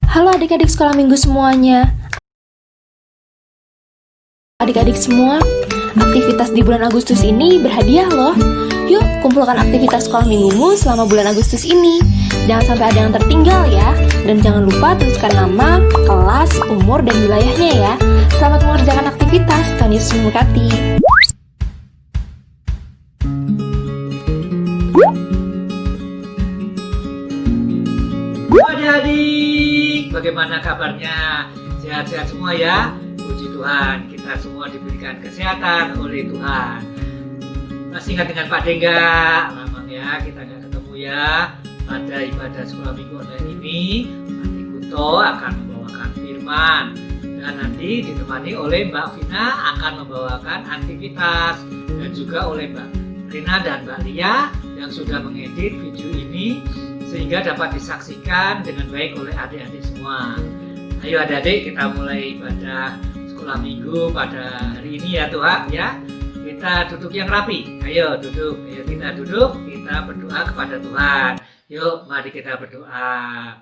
Halo adik-adik sekolah minggu semuanya. Adik-adik semua, aktivitas di bulan Agustus ini berhadiah loh. Yuk kumpulkan aktivitas sekolah minggumu selama bulan Agustus ini. Jangan sampai ada yang tertinggal ya. Dan jangan lupa tuliskan nama, kelas, umur, dan wilayahnya ya. Selamat mengerjakan aktivitas. Tuhan Yesus memberkati. Adik-adik, bagaimana kabarnya? Sehat-sehat semua ya? Puji Tuhan, kita semua diberikan kesehatan oleh Tuhan. Masih ingat dengan Pak Dengga? Lama ya, kita nggak ketemu ya. Pada ibadah sekolah minggu online ini, Pak Dekuto akan membawakan firman. Dan nanti ditemani oleh Mbak Vina akan membawakan aktivitas. Dan juga oleh Mbak Rina dan Mbak Lia yang sudah mengedit video ini sehingga dapat disaksikan dengan baik oleh adik-adik semua. Ayo adik-adik, kita mulai ibadah sekolah minggu pada hari ini ya Tuhan ya. Kita duduk yang rapi. Ayo duduk. Ayo kita duduk, kita berdoa kepada Tuhan. Yuk mari kita berdoa.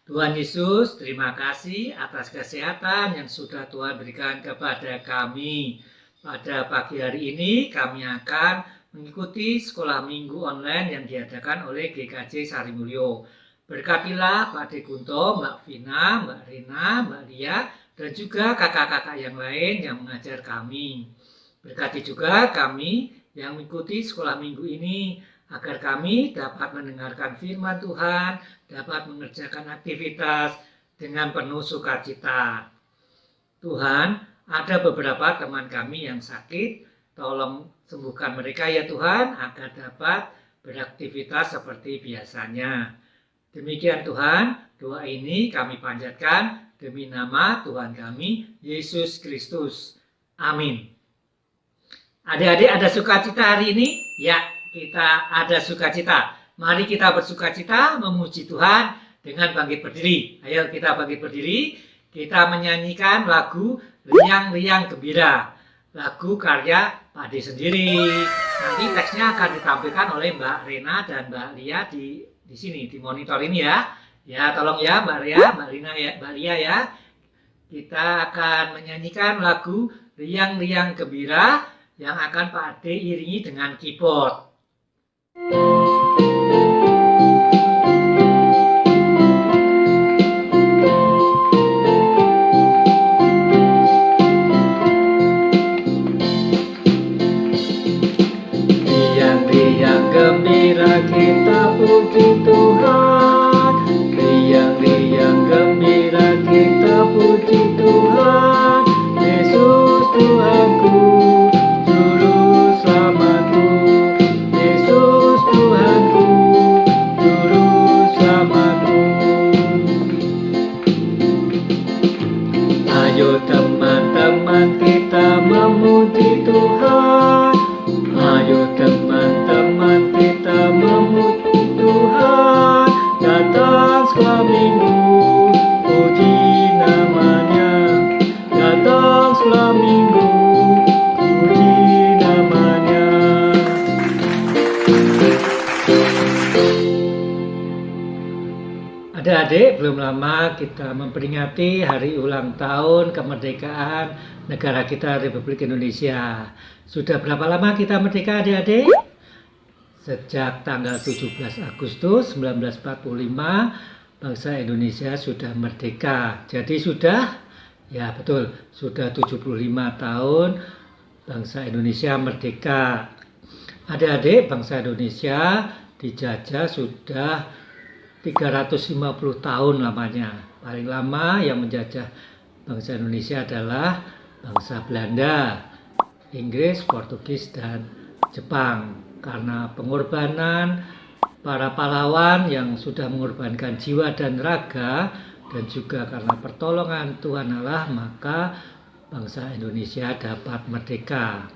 Tuhan Yesus, terima kasih atas kesehatan yang sudah Tuhan berikan kepada kami. Pada pagi hari ini kami akan mengikuti sekolah minggu online yang diadakan oleh GKJ Sarimulyo. Berkatilah Pak Dekunto, Mbak Vina, Mbak Rina, Mbak Lia, dan juga kakak-kakak yang lain yang mengajar kami. Berkati juga kami yang mengikuti sekolah minggu ini, agar kami dapat mendengarkan firman Tuhan, dapat mengerjakan aktivitas dengan penuh sukacita. Tuhan, ada beberapa teman kami yang sakit, tolong sembuhkan mereka ya Tuhan, agar dapat beraktivitas seperti biasanya. Demikian Tuhan, doa ini kami panjatkan demi nama Tuhan kami, Yesus Kristus. Amin. Adik-adik ada sukacita hari ini? Ya, kita ada sukacita. Mari kita bersukacita memuji Tuhan dengan bangkit berdiri. Ayo kita bangkit berdiri, kita menyanyikan lagu Riang-Riang Gembira. Lagu karya Pak De sendiri. Nanti teksnya akan ditampilkan oleh Mbak Rena dan Mbak Lia di sini di monitor ini ya. Ya tolong ya Mbak Ria, Mbak Rina ya, Mbak Lia ya. Kita akan menyanyikan lagu Riang-Riang Gembira yang akan Pak De iringi dengan keyboard. Gembira kita puji Tuhan, riang-riang gembira kita puji Tuhan. Yesus Tuhanku, Juru Selamatku. Yesus Tuhanku, Juru Selamatku. Ayo teman-teman kita memuji Tuhan. Ayo teman-teman kita memuji Tuhan. Datang sekolah minggu, puji namanya. Datang sekolah minggu, puji namanya. Adik-adik, belum lama kita memperingati hari ulang tahun kemerdekaan negara kita Republik Indonesia. Sudah berapa lama kita merdeka adik-adik? Sejak tanggal 17 Agustus 1945 bangsa Indonesia sudah merdeka. Jadi sudah, ya betul, sudah 75 tahun bangsa Indonesia merdeka. Adik-adik, bangsa Indonesia dijajah sudah 350 tahun lamanya. Paling lama yang menjajah bangsa Indonesia adalah bangsa Belanda, Inggris, Portugis, dan Jepang. Karena pengorbanan para pahlawan yang sudah mengorbankan jiwa dan raga, dan juga karena pertolongan Tuhan Allah, maka bangsa Indonesia dapat merdeka.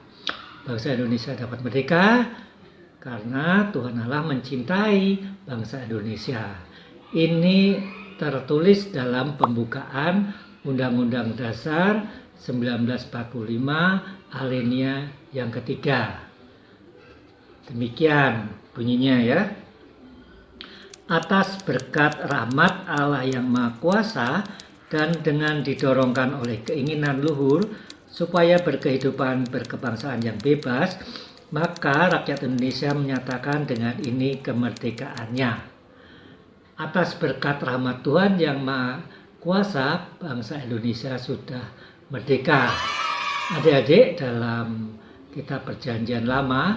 Bangsa Indonesia dapat merdeka karena Tuhan Allah mencintai bangsa Indonesia. Ini tertulis dalam pembukaan Undang-Undang Dasar 1945 alinea yang ketiga. Demikian bunyinya ya. atas berkat rahmat Allah yang Maha Kuasa dan dengan didorongkan oleh keinginan luhur supaya berkehidupan berkebangsaan yang bebas, maka rakyat Indonesia menyatakan dengan ini kemerdekaannya. Atas berkat rahmat Tuhan yang Maha Kuasa, bangsa Indonesia sudah merdeka. Adik-adik, dalam kitab Perjanjian Lama,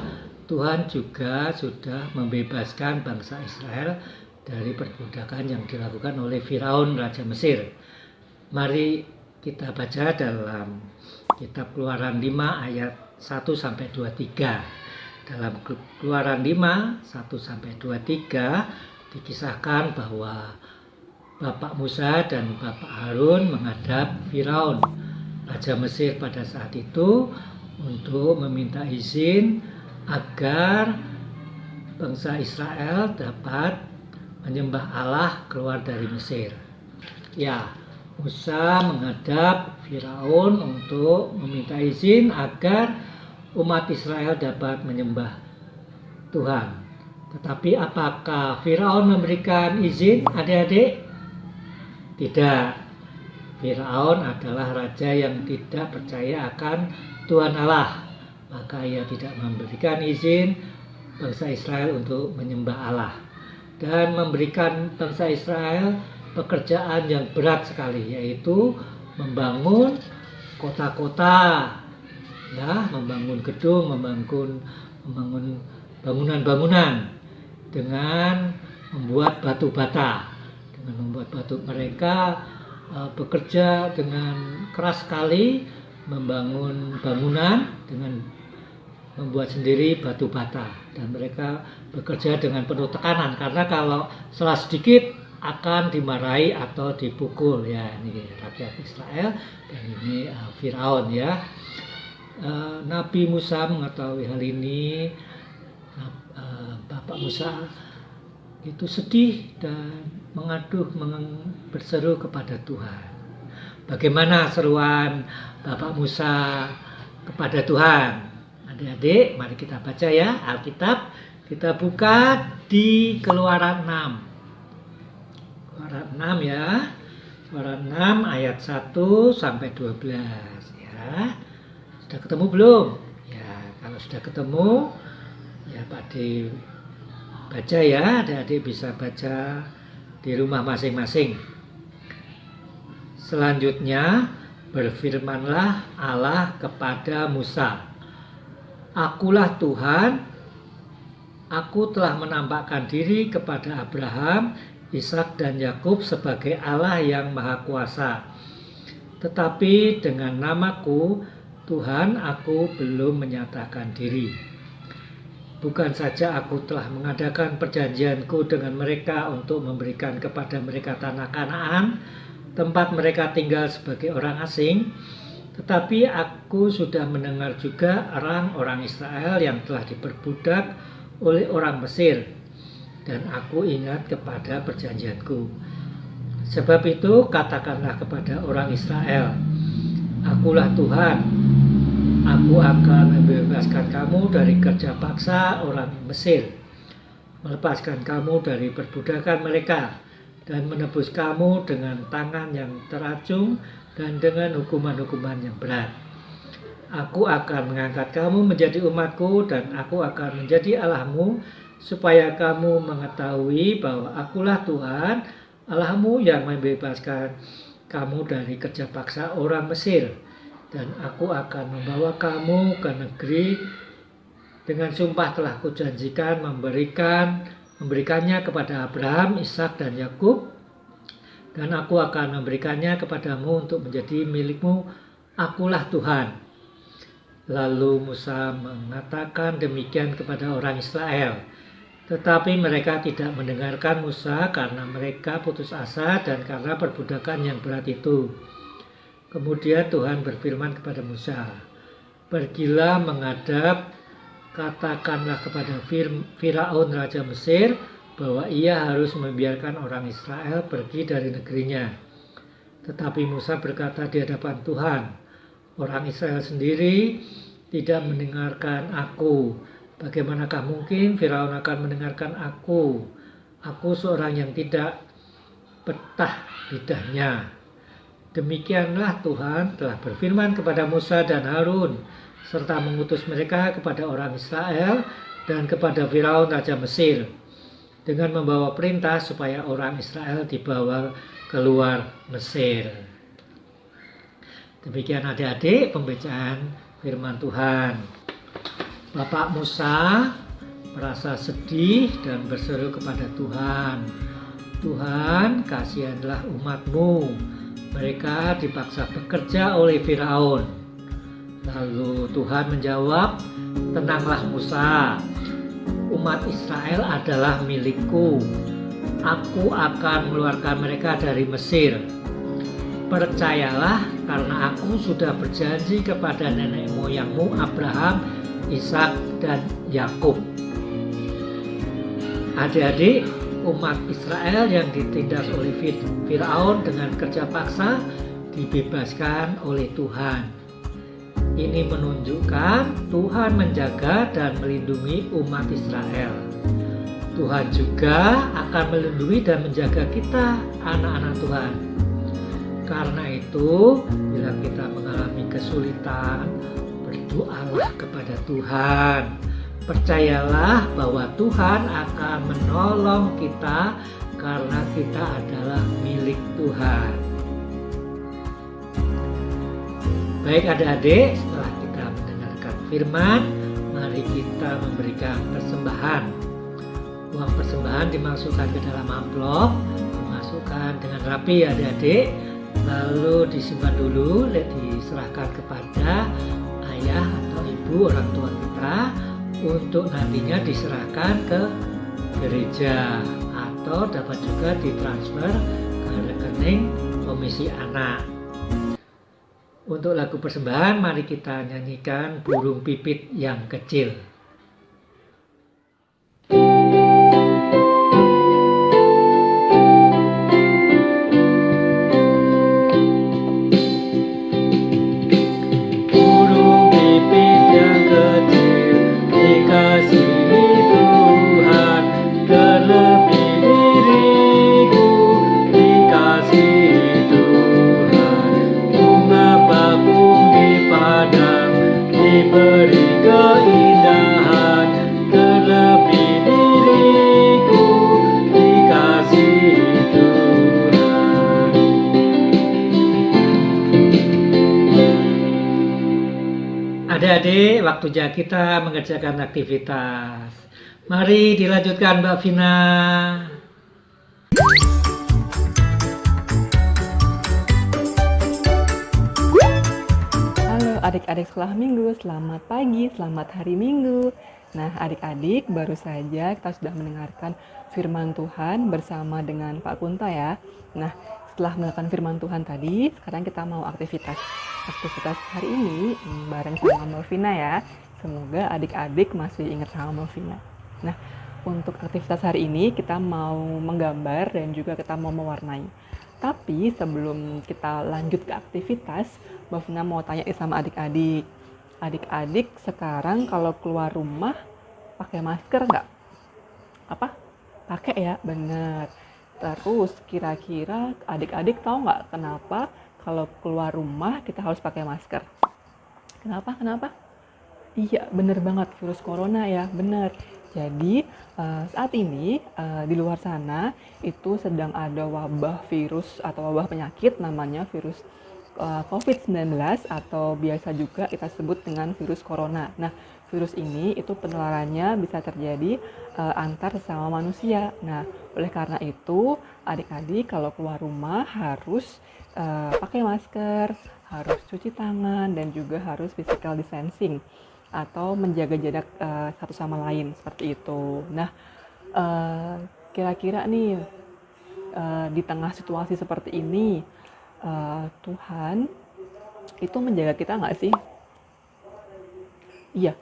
Tuhan juga sudah membebaskan bangsa Israel dari perbudakan yang dilakukan oleh Firaun Raja Mesir. Mari kita baca dalam kitab Keluaran 5 ayat 1-23. Dalam Keluaran 5 1-23 dikisahkan bahwa Bapak Musa dan Bapak Harun menghadap Firaun Raja Mesir pada saat itu untuk meminta izin agar bangsa Israel dapat menyembah Allah keluar dari Mesir. Ya, Musa menghadap Firaun untuk meminta izin agar umat Israel dapat menyembah Tuhan. Tetapi apakah Firaun memberikan izin, adik-adik? Tidak. Firaun adalah raja yang tidak percaya akan Tuhan Allah. Maka ia tidak memberikan izin bangsa Israel untuk menyembah Allah. Dan memberikan bangsa Israel pekerjaan yang berat sekali, yaitu membangun kota-kota, ya, membangun gedung, membangun bangunan-bangunan dengan membuat batu bata. Dengan membuat batu, mereka bekerja dengan keras sekali membangun bangunan dengan membuat sendiri batu bata, dan mereka bekerja dengan penuh tekanan karena kalau salah sedikit akan dimarahi atau dipukul. Ya, ini rakyat Israel dan ini Firaun, ya. Nabi Musa mengetahui hal ini. Bapak Musa itu sedih dan berseru kepada Tuhan. Bagaimana seruan Bapak Musa kepada Tuhan? Adik-adik, mari kita baca ya Alkitab. Kita buka di Keluaran 6. Keluaran 6 ya. Keluaran 6 ayat 1-12 ya. Sudah ketemu belum? Ya, kalau sudah ketemu ya Pak D baca ya. Adik-adik bisa baca di rumah masing-masing. Selanjutnya berfirmanlah Allah kepada Musa, "Akulah Tuhan, aku telah menampakkan diri kepada Abraham, Ishak dan Yakub sebagai Allah yang Maha Kuasa. Tetapi dengan namaku, Tuhan, aku belum menyatakan diri. Bukan saja aku telah mengadakan perjanjianku dengan mereka untuk memberikan kepada mereka tanah Kanaan, tempat mereka tinggal sebagai orang asing, tetapi aku sudah mendengar juga orang-orang Israel yang telah diperbudak oleh orang Mesir, dan aku ingat kepada perjanjianku. Sebab itu katakanlah kepada orang Israel, akulah Tuhan, aku akan membebaskan kamu dari kerja paksa orang Mesir, melepaskan kamu dari perbudakan mereka, dan menebus kamu dengan tangan yang teracung dan dengan hukuman-hukuman yang berat. Aku akan mengangkat kamu menjadi umatku dan aku akan menjadi Allahmu, supaya kamu mengetahui bahwa akulah Tuhan Allahmu yang membebaskan kamu dari kerja paksa orang Mesir. Dan aku akan membawa kamu ke negeri dengan sumpah telah kujanjikan memberikannya kepada Abraham, Ishak dan Yakub, dan aku akan memberikannya kepadamu untuk menjadi milikmu. Akulah Tuhan." Lalu Musa mengatakan demikian kepada orang Israel, tetapi mereka tidak mendengarkan Musa karena mereka putus asa dan karena perbudakan yang berat itu. Kemudian Tuhan berfirman kepada Musa, "Pergilah menghadap, katakanlah kepada Firaun Raja Mesir bahwa ia harus membiarkan orang Israel pergi dari negerinya." Tetapi Musa berkata di hadapan Tuhan, "Orang Israel sendiri tidak mendengarkan aku. Bagaimanakah mungkin Firaun akan mendengarkan aku? Aku seorang yang tidak betah lidahnya. Demikianlah Tuhan telah berfirman kepada Musa dan Harun, serta mengutus mereka kepada orang Israel dan kepada Firaun Raja Mesir, dengan membawa perintah supaya orang Israel dibawa keluar Mesir. Demikian adik-adik pembacaan firman Tuhan. Bapak Musa merasa sedih dan berseru kepada Tuhan, Tuhan, kasihanlah umatmu, mereka dipaksa bekerja oleh Firaun. Lalu Tuhan menjawab, tenanglah Musa, umat Israel adalah milikku. Aku akan mengeluarkan mereka dari Mesir. Percayalah, karena aku sudah berjanji kepada nenek moyangmu Abraham, Ishak, dan Yakub. Adik-adik, umat Israel yang ditindas oleh Firaun dengan kerja paksa dibebaskan oleh Tuhan. Ini menunjukkan Tuhan menjaga dan melindungi umat Israel. Tuhan juga akan melindungi dan menjaga kita, anak-anak Tuhan. Karena itu, bila kita mengalami kesulitan, berdoalah kepada Tuhan. Percayalah bahwa Tuhan akan menolong kita karena kita adalah milik Tuhan. Baik adik-adik, setelah kita mendengarkan firman, mari kita memberikan persembahan. Uang persembahan dimasukkan ke dalam amplop, dimasukkan dengan rapi adik-adik, lalu disimpan dulu, diserahkan kepada ayah atau ibu orang tua kita, untuk nantinya diserahkan ke gereja atau dapat juga ditransfer ke rekening komisi anak. Untuk lagu persembahan, mari kita nyanyikan Burung Pipit yang Kecil. Adik-adik, waktunya kita mengerjakan aktivitas. Mari dilanjutkan Mbak Vina. Halo adik-adik sekolah minggu, selamat pagi, selamat hari minggu. Nah adik-adik, baru saja kita sudah mendengarkan firman Tuhan bersama dengan Pak Kunta ya. Nah setelah mendengarkan firman Tuhan tadi, sekarang kita mau aktivitas hari ini bareng sama Melvina ya. Semoga adik-adik masih ingat sama Melvina. Nah, untuk aktivitas hari ini kita mau menggambar dan juga kita mau mewarnai. Tapi sebelum kita lanjut ke aktivitas, Melvina mau tanya sama adik-adik. Adik-adik sekarang kalau keluar rumah pakai masker nggak? Apa? Pakai ya, bener. Terus kira-kira adik-adik tahu nggak kenapa kalau keluar rumah kita harus pakai masker? Kenapa? Iya, bener banget, virus corona ya, bener. Jadi saat ini di luar sana itu sedang ada wabah virus atau wabah penyakit namanya virus COVID-19 atau biasa juga kita sebut dengan virus corona. Nah, virus ini itu penularannya bisa terjadi antar sesama manusia. Nah, oleh karena itu adik-adik kalau keluar rumah harus pakai masker, harus cuci tangan, dan juga harus physical distancing atau menjaga jarak satu sama lain seperti itu. Nah, kira-kira nih di tengah situasi seperti ini Tuhan itu menjaga kita nggak sih? Iya,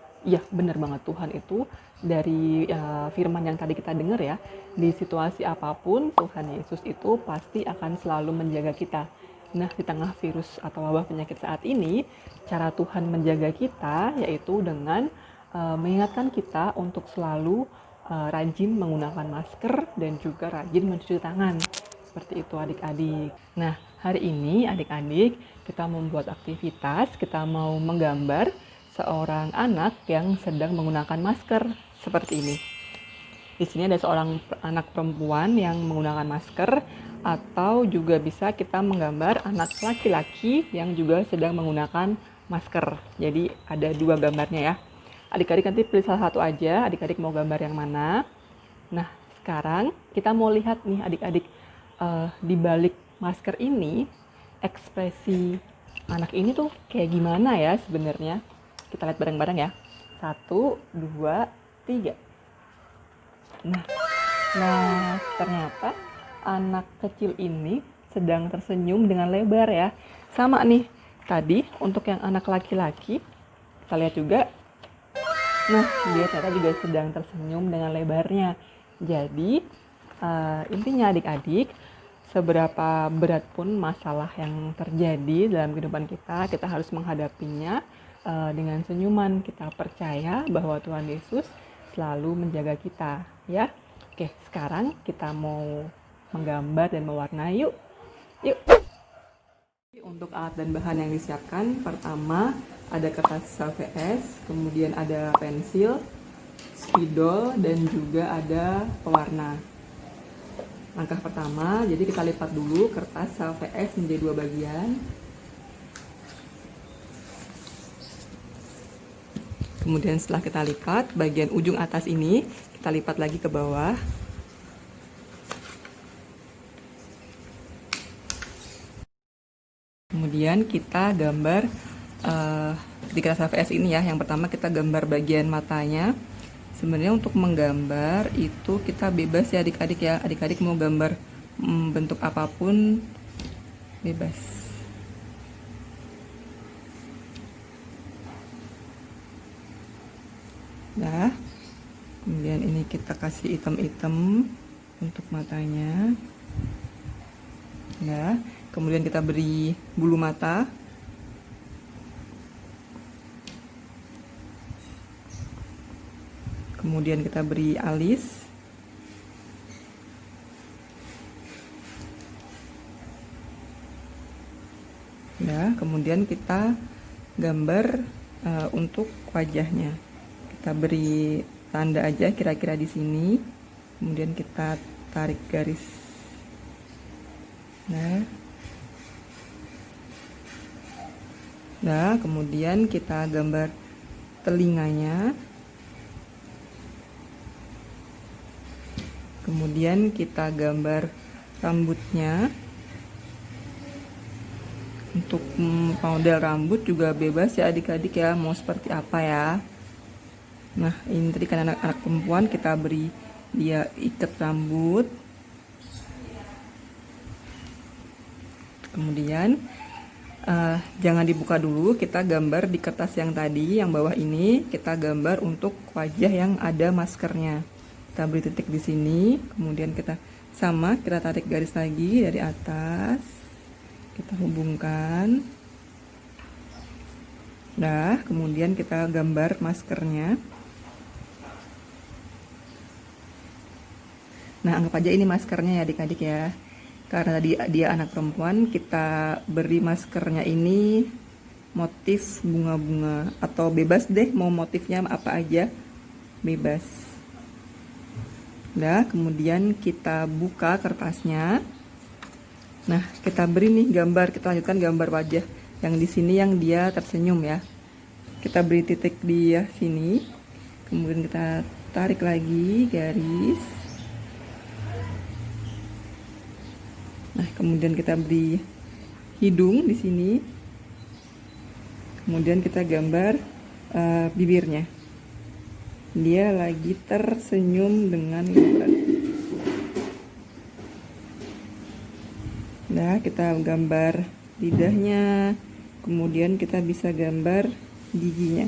benar banget. Tuhan itu dari firman yang tadi kita dengar ya, di situasi apapun Tuhan Yesus itu pasti akan selalu menjaga kita. Nah, di tengah virus atau wabah penyakit saat ini, cara Tuhan menjaga kita yaitu dengan mengingatkan kita untuk selalu rajin menggunakan masker dan juga rajin mencuci tangan. Seperti itu adik-adik. Nah, hari ini adik-adik kita membuat aktivitas, kita mau menggambar seorang anak yang sedang menggunakan masker seperti ini. Di sini ada seorang anak perempuan yang menggunakan masker, atau juga bisa kita menggambar anak laki-laki yang juga sedang menggunakan masker. Jadi ada dua gambarnya ya. Adik-adik nanti pilih salah satu aja, adik-adik mau gambar yang mana. Nah, sekarang kita mau lihat nih adik-adik, di balik masker ini ekspresi anak ini tuh kayak gimana ya sebenarnya. Kita lihat bareng-bareng ya. 1, 2, 3. Nah, ternyata anak kecil ini sedang tersenyum dengan lebar ya. Sama nih, tadi untuk yang anak laki-laki, kita lihat juga. Nah, dia ternyata juga sedang tersenyum dengan lebarnya. Jadi, intinya adik-adik, seberapa berat pun masalah yang terjadi dalam kehidupan kita harus menghadapinya dengan senyuman. Kita percaya bahwa Tuhan Yesus selalu menjaga kita, ya. Oke, sekarang kita mau menggambar dan mewarnai yuk. Untuk alat dan bahan yang disiapkan, pertama ada kertas HVS, kemudian ada pensil, spidol, dan juga ada pewarna. Langkah pertama, jadi kita lipat dulu kertas HVS menjadi 2 bagian. Kemudian setelah kita lipat, bagian ujung atas ini kita lipat lagi ke bawah. Kemudian kita gambar di kertas HVS ini ya. Yang pertama kita gambar bagian matanya. Sebenarnya untuk menggambar itu kita bebas ya adik-adik ya. Adik-adik mau gambar bentuk apapun bebas. Nah, kemudian ini kita kasih hitam-hitam untuk matanya. Nah, kemudian kita beri bulu mata. Kemudian kita beri alis. Ya, kemudian kita gambar untuk wajahnya. Kita beri tanda aja kira-kira di sini. Kemudian kita tarik garis. Nah, kemudian kita gambar telinganya. Kemudian kita gambar rambutnya. Untuk model rambut juga bebas ya adik-adik ya, mau seperti apa ya. Nah, ini tadi kan anak-anak perempuan, kita beri dia ikat rambut. Kemudian jangan dibuka dulu, kita gambar di kertas yang tadi, yang bawah ini kita gambar untuk wajah yang ada maskernya. Kita beri titik di sini, kemudian kita tarik garis lagi dari atas, kita hubungkan. Nah, kemudian kita gambar maskernya. Nah, anggap aja ini maskernya ya adik-adik ya. Karena dia anak perempuan, kita beri maskernya ini motif bunga-bunga, atau bebas deh mau motifnya apa aja, bebas. Nah, kemudian kita buka kertasnya. Nah, kita beri nih gambar, kita lanjutkan gambar wajah yang di sini yang dia tersenyum ya. Kita beri titik di sini. Kemudian kita tarik lagi garis. Nah, kemudian kita beri hidung di sini. Kemudian kita gambar bibirnya. Dia lagi tersenyum dengan lebar. Nah, kita gambar lidahnya. Kemudian kita bisa gambar giginya.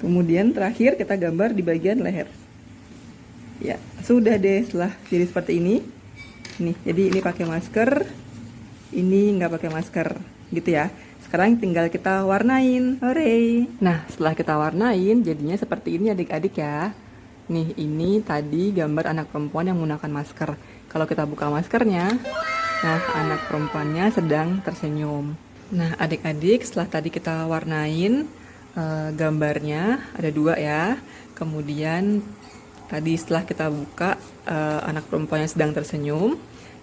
Kemudian terakhir kita gambar di bagian leher. Ya, sudah deh setelah jadi seperti ini. Nih, jadi ini pakai masker, ini nggak pakai masker, gitu ya. sekarang tinggal kita warnain. Hore! Nah, setelah kita warnain, jadinya seperti ini adik-adik ya. Nih, ini tadi gambar anak perempuan yang menggunakan masker. Kalau kita buka maskernya, nah anak perempuannya sedang tersenyum. Nah, adik-adik, setelah tadi kita warnain gambarnya, ada 2 ya. Kemudian tadi setelah kita buka anak perempuan yang sedang tersenyum,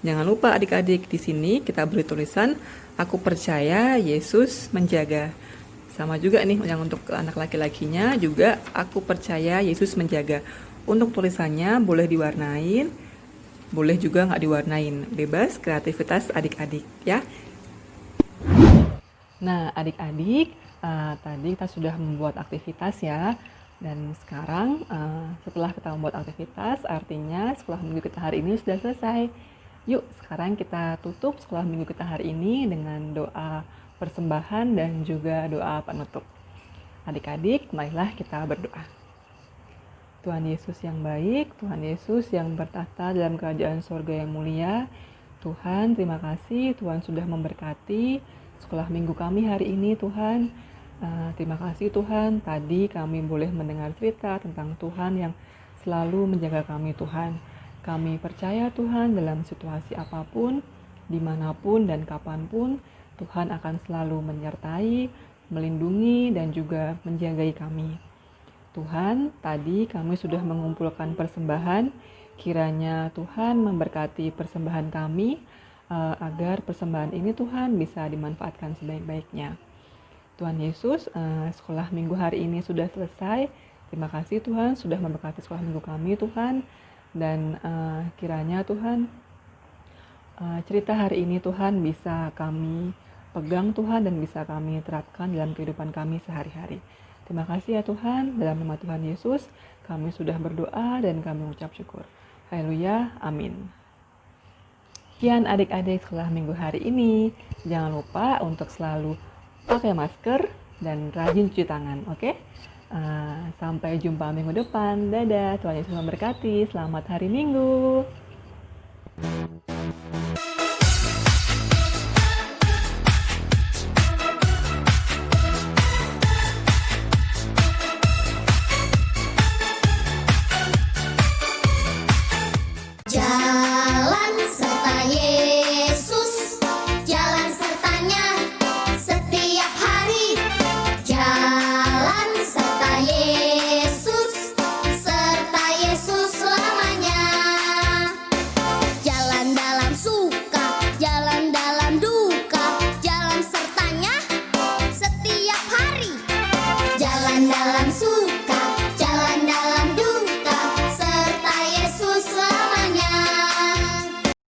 jangan lupa adik-adik, di sini kita beri tulisan aku percaya Yesus menjaga. Sama juga nih yang untuk anak laki-lakinya juga aku percaya Yesus menjaga. Untuk tulisannya boleh diwarnain, boleh juga nggak diwarnain. Bebas kreativitas adik-adik ya. Nah adik-adik, tadi kita sudah membuat aktivitas ya. Dan sekarang setelah kita membuat aktivitas, artinya sekolah minggu kita hari ini sudah selesai. Yuk sekarang kita tutup sekolah minggu kita hari ini dengan doa persembahan dan juga doa penutup. Adik-adik, marilah kita berdoa. Tuhan Yesus yang baik, Tuhan Yesus yang bertahta dalam kerajaan sorga yang mulia, Tuhan terima kasih Tuhan sudah memberkati sekolah minggu kami hari ini Tuhan. Terima kasih Tuhan, tadi kami boleh mendengar cerita tentang Tuhan yang selalu menjaga kami Tuhan. Kami percaya Tuhan dalam situasi apapun, dimanapun dan kapanpun, Tuhan akan selalu menyertai, melindungi dan juga menjagai kami. Tuhan, tadi kami sudah mengumpulkan persembahan, kiranya Tuhan memberkati persembahan kami, agar persembahan ini Tuhan bisa dimanfaatkan sebaik-baiknya. Tuhan Yesus, sekolah minggu hari ini sudah selesai. Terima kasih Tuhan sudah memberkati sekolah minggu kami Tuhan. Dan kiranya Tuhan, cerita hari ini Tuhan bisa kami pegang Tuhan dan bisa kami terapkan dalam kehidupan kami sehari-hari. Terima kasih ya Tuhan, dalam nama Tuhan Yesus kami sudah berdoa dan kami mengucap syukur. Haleluya, amin. Sekian adik-adik sekolah minggu hari ini. Jangan lupa untuk selalu pakai masker dan rajin cuci tangan, oke? Sampai jumpa minggu depan. Dadah, Tuhan Yesus memberkati. Selamat hari Minggu.